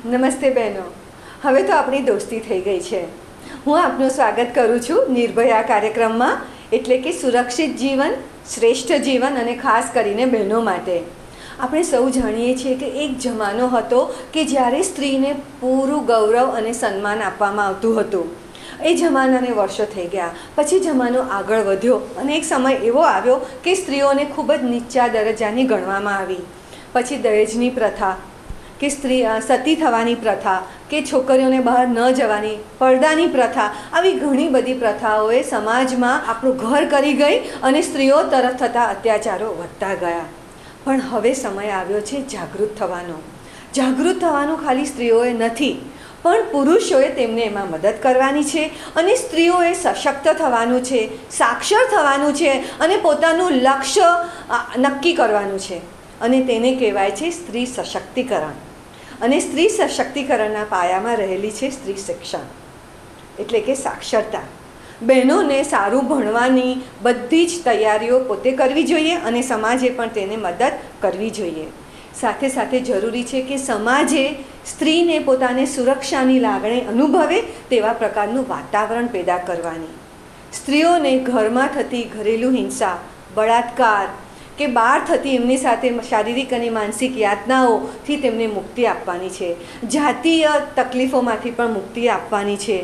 નમસ્તે બહેનો. હવે તો આપણી દોસ્તી થઈ ગઈ છે. હું આપનું સ્વાગત કરું છું નિર્ભયા કાર્યક્રમમાં, એટલે કે સુરક્ષિત જીવન, શ્રેષ્ઠ જીવન અને ખાસ કરીને બહેનો માટે. આપણે સૌ જાણીએ છીએ કે એક જમાનો હતો કે જ્યારે સ્ત્રીને પૂરું ગૌરવ અને સન્માન આપવામાં આવતું હતું. એ જમાનાને વર્ષો થઈ ગયા. પછી જમાનો આગળ વધ્યો અને એક સમય એવો આવ્યો કે સ્ત્રીઓને ખૂબ જ નીચા દરજ્જાની ગણવામાં આવી. પછી દહેજની પ્રથા, કે સ્ત્રી સતી થવાની પ્રથા, કે છોકરીઓને બહાર ન જવાની, પડદાની પ્રથા, આવી ઘણી બધી પ્રથાઓએ સમાજમાં આપણું ઘર કરી ગઈ અને સ્ત્રીઓ તરફ થતા અત્યાચારો વધતા ગયા. પણ હવે સમય આવ્યો છે જાગૃત થવાનો. જાગૃત થવાનું ખાલી સ્ત્રીઓએ નથી, પણ પુરુષોએ તેમને એમાં મદદ કરવાની છે અને સ્ત્રીઓએ સશક્ત થવાનું છે, સાક્ષર થવાનું છે અને પોતાનું લક્ષ્ય નક્કી કરવાનું છે. અને તેને કહેવાય છે સ્ત્રી સશક્તિકરણ. અને સ્ત્રી સશક્તિકરણના પાયામાં રહેલી છે સ્ત્રી શિક્ષણ, એટલે કે સાક્ષરતા. બહેનોને સારું ભણવાની બધી જ તૈયારીઓ પોતે કરવી જોઈએ અને સમાજે પણ તેને મદદ કરવી જોઈએ. સાથે સાથે જરૂરી છે કે સમાજે સ્ત્રીને પોતાને સુરક્ષાની લાગણી અનુભવે તેવા પ્રકારનું વાતાવરણ પેદા કરવાની. સ્ત્રીઓને ઘરમાં થતી ઘરેલું હિંસા, બળાત્કાર કે બહાર થતી એમની સાથે શારીરિક અને માનસિક યાતનાઓથી તેમને મુક્તિ આપવાની છે. જાતીય તકલીફોમાંથી પણ મુક્તિ આપવાની છે.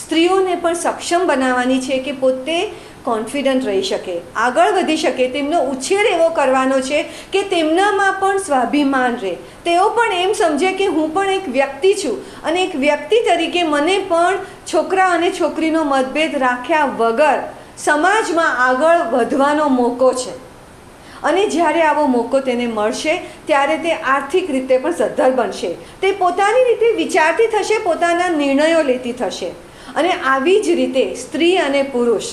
સ્ત્રીઓને પણ સક્ષમ બનાવવાની છે કે પોતે કોન્ફિડન્ટ રહી શકે, આગળ વધી શકે. તેમનો ઉછેર એવો કરવાનો છે કે તેમનામાં પણ સ્વાભિમાન રહે. તેઓ પણ એમ સમજે કે હું પણ એક વ્યક્તિ છું અને એક વ્યક્તિ તરીકે મને પણ છોકરા અને છોકરીનો મતભેદ રાખ્યા વગર સમાજમાં આગળ વધવાનો મોકો છે. અને જ્યારે આવો મોકો તેને મળશે ત્યારે તે આર્થિક રીતે પણ સદ્ધર બનશે. તે પોતાની રીતે વિચારતી થશે, પોતાના નિર્ણયો લેતી થશે. અને આવી જ રીતે સ્ત્રી અને પુરુષ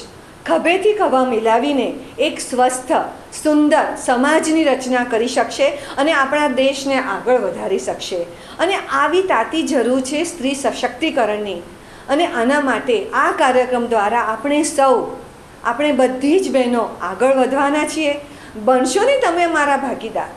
ખભેથી ખભા મિલાવીને એક સ્વસ્થ, સુંદર સમાજની રચના કરી શકશે અને આપણા દેશને આગળ વધારી શકશે. અને આવી તાતી જરૂર છે સ્ત્રી સશક્તિકરણની. અને આના માટે આ કાર્યક્રમ દ્વારા આપણે બધી જ બહેનો આગળ વધવાના છીએ. બનશો ને તમે મારા ભાગીદાર.